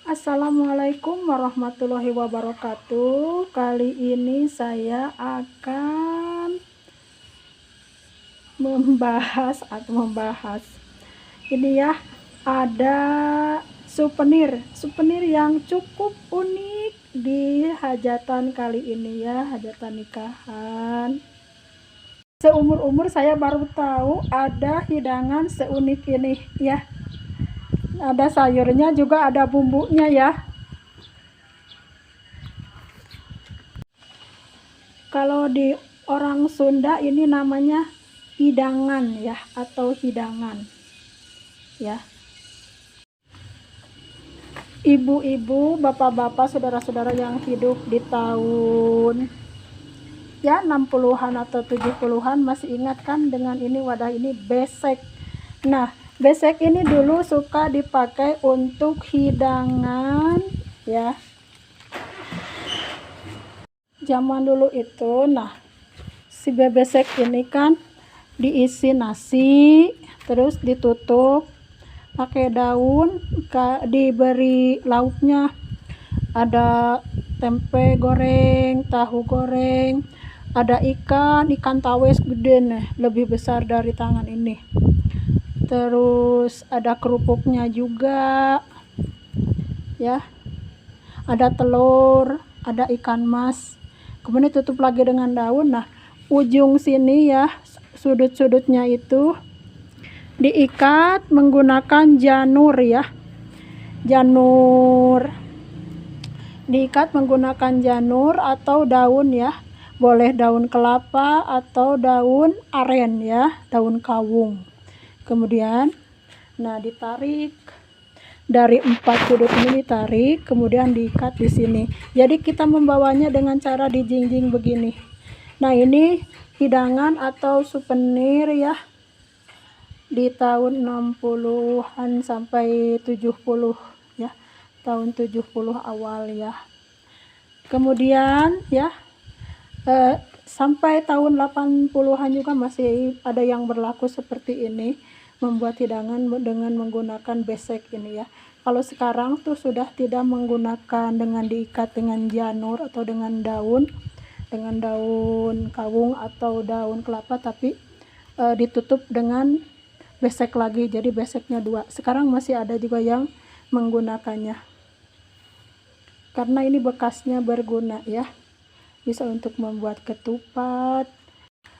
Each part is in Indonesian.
Assalamualaikum warahmatullahi wabarakatuh. Kali ini saya akan membahas ini ya, ada souvenir yang cukup unik di hajatan kali ini ya, hajatan nikahan. Seumur-umur saya baru tahu ada hidangan seunik ini ya. Ada sayurnya juga, ada bumbunya ya. Kalau di orang Sunda ini namanya hidangan ya, atau hidangan ya. Ibu-ibu, bapak-bapak, saudara-saudara yang hidup di tahun ya 60-an atau 70-an masih ingat kan dengan ini, wadah ini, besek. Nah, besek ini dulu suka dipakai untuk hidangan ya. Zaman dulu itu, nah si bebesek ini kan diisi nasi, terus ditutup pakai daun, diberi lauknya, ada tempe goreng, tahu goreng, ada ikan tawes gede nih, lebih besar dari tangan ini. Terus ada kerupuknya juga ya, ada telur, ada ikan mas, kemudian tutup lagi dengan daun. Nah, ujung sini ya, sudut-sudutnya itu diikat menggunakan janur ya, diikat menggunakan janur atau daun ya, boleh daun kelapa atau daun aren ya, daun kawung. Kemudian nah ditarik dari 4 sudut ini, ditarik, kemudian diikat di sini. Jadi kita membawanya dengan cara dijingjing begini. Nah, ini hidangan atau souvenir ya di tahun 60-an sampai 70 ya, tahun 70 awal ya. Kemudian ya sampai tahun 80-an juga masih ada yang berlaku seperti ini, membuat hidangan dengan menggunakan besek ini ya. Kalau sekarang tuh sudah tidak menggunakan dengan diikat dengan janur atau dengan daun kawung atau daun kelapa, tapi ditutup dengan besek lagi, jadi beseknya 2. Sekarang masih ada juga yang menggunakannya karena ini bekasnya berguna ya, bisa untuk membuat ketupat.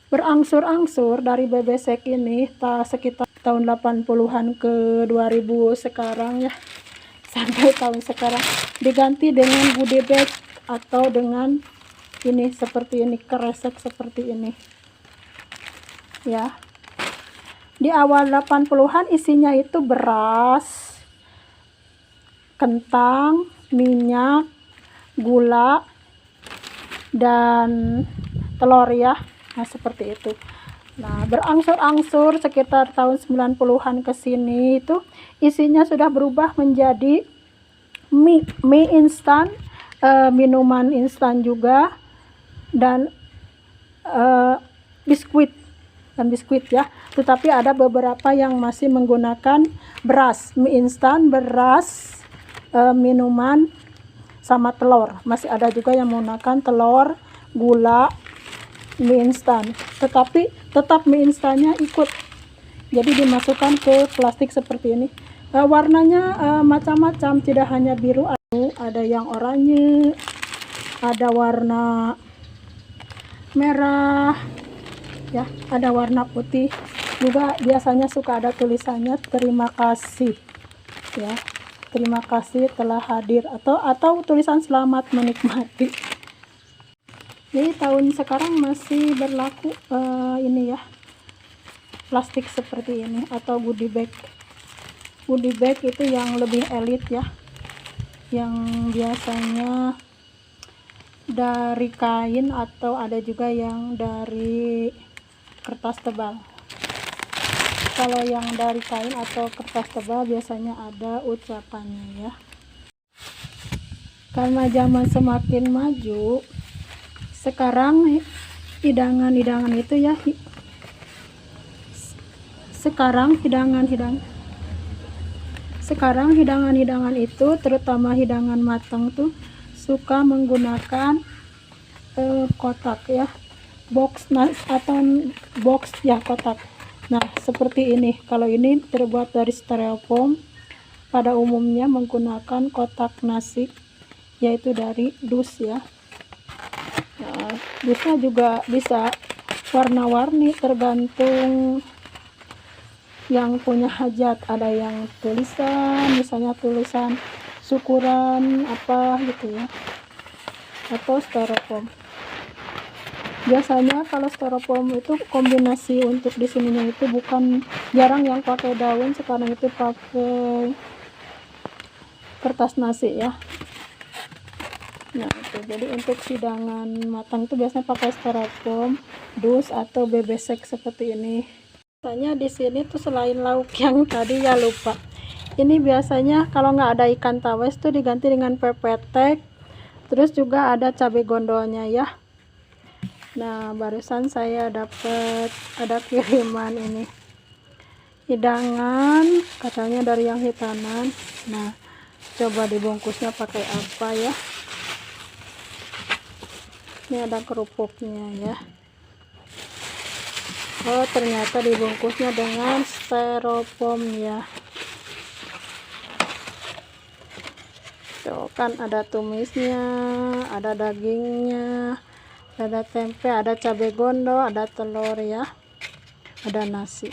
Berangsur-angsur dari bebesek ini sekitar tahun 80-an ke 2000 sekarang ya, sampai tahun sekarang diganti dengan goodie bag atau dengan ini seperti ini, kresek seperti ini ya. Di awal 80-an isinya itu beras, kentang, minyak, gula, dan telur ya. Nah, seperti itu. Nah, berangsur-angsur sekitar tahun 90-an ke sini itu isinya sudah berubah menjadi mie instan, minuman instan juga, dan biskuit ya. Tetapi ada beberapa yang masih menggunakan beras, mie instan, beras, minuman sama telur. Masih ada juga yang menggunakan telur, gula, mie instan, tetapi tetap mie instannya ikut, jadi dimasukkan ke plastik seperti ini. Warnanya macam-macam, tidak hanya biru, ada yang oranye, ada warna merah ya, ada warna putih juga. Biasanya suka ada tulisannya terima kasih ya, terima kasih telah hadir, atau tulisan selamat menikmati. Jadi tahun sekarang masih berlaku ini ya, plastik seperti ini atau goodie bag. Goodie bag itu yang lebih elit ya, yang biasanya dari kain atau ada juga yang dari kertas tebal. Kalau yang dari kain atau kertas tebal biasanya ada ucapannya ya. Karena zaman semakin maju, sekarang hidangan-hidangan itu ya, sekarang hidangan-hidangan itu, terutama hidangan matang tuh suka menggunakan kotak ya, box atau box ya, kotak. Nah seperti ini. Kalau ini terbuat dari styrofoam, pada umumnya menggunakan kotak nasi, yaitu dari dus ya. Nah, dusnya juga bisa warna-warni tergantung yang punya hajat. Ada yang tulisan, misalnya tulisan syukuran apa gitu ya, atau styrofoam. Biasanya kalau styrofoam itu kombinasi untuk di sininya itu bukan, jarang yang pakai daun, sekarang itu pakai kertas nasi ya. Nah itu, jadi untuk hidangan matang itu biasanya pakai styrofoam, dus atau bebesek seperti ini. Biasanya di sini tuh selain lauk yang tadi ya lupa, ini biasanya kalau nggak ada ikan tawes tuh diganti dengan pepetek, terus juga ada cabai gondolnya ya. Nah barusan saya dapat ada kiriman ini hidangan, katanya dari yang hitanan. Nah coba dibungkusnya pakai apa ya. Ini ada kerupuknya ya. Oh ternyata dibungkusnya dengan styrofoam ya. Tuh kan ada tumisnya, ada dagingnya, ada tempe, ada cabai gondo, ada telur ya, ada nasi.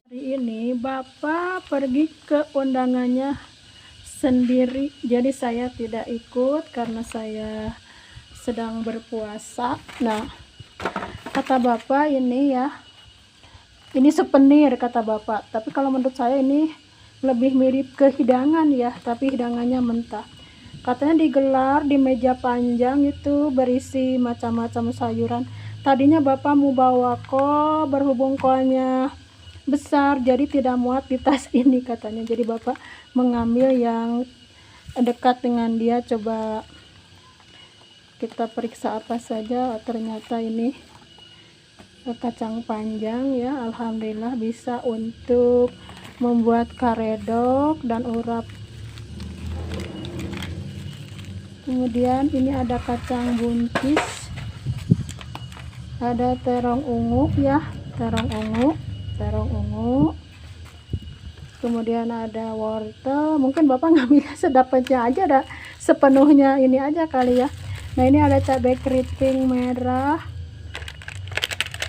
Hari ini Bapak pergi ke undangannya sendiri, jadi saya tidak ikut karena saya sedang berpuasa. Nah kata Bapak ini ya, ini souvenir kata Bapak, tapi kalau menurut saya ini lebih mirip ke hidangan ya, tapi hidangannya mentah. Katanya digelar di meja panjang itu berisi macam-macam sayuran. Tadinya Bapak mau bawa kol, berhubung kolnya besar jadi tidak muat di tas ini katanya, jadi Bapak mengambil yang dekat dengan dia. Coba kita periksa apa saja. Ternyata ini kacang panjang ya, alhamdulillah bisa untuk membuat karedok dan urap. Kemudian ini ada kacang buncis, ada terong ungu ya, terong ungu. Kemudian ada wortel, mungkin Bapak ngambil sedapatnya aja, ada sepenuhnya ini aja kali ya. Nah ini ada cabai keriting merah,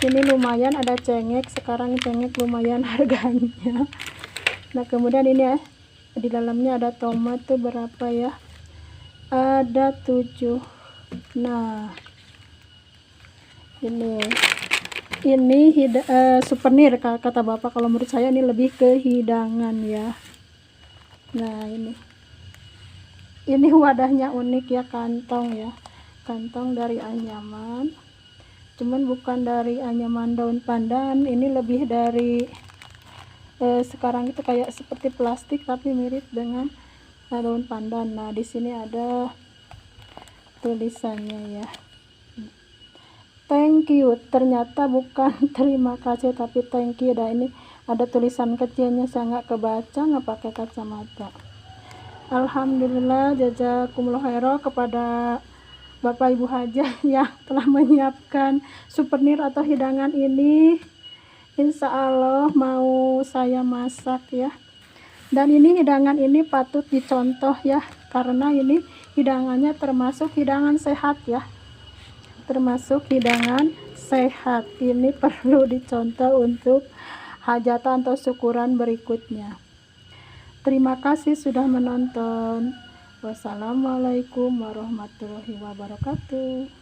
ini lumayan, ada cengek, sekarang cengek lumayan harganya. Nah kemudian ini ya, di dalamnya ada tomat tuh berapa ya, ada 7. Nah ini souvenir kata Bapak, kalau menurut saya ini lebih ke hidangan ya. Nah ini wadahnya unik ya, kantong ya, kantong dari anyaman, cuman bukan dari anyaman daun pandan, ini lebih dari sekarang itu kayak seperti plastik tapi mirip dengan daun pandan. Nah di sini ada tulisannya ya, thank you, ternyata bukan terima kasih tapi thank you. Dan ini ada tulisan kecilnya, saya nggak kebaca, nggak pakai kacamata. Alhamdulillah, jazakumullah khairan kepada Bapak Ibu Hajah yang telah menyiapkan souvenir atau hidangan ini. Insya Allah mau saya masak ya. Dan ini hidangan ini patut dicontoh ya, karena ini hidangannya termasuk hidangan sehat ya. Termasuk hidangan sehat. Ini perlu dicontoh untuk hajatan atau syukuran berikutnya. Terima kasih sudah menonton. Wassalamualaikum warahmatullahi wabarakatuh.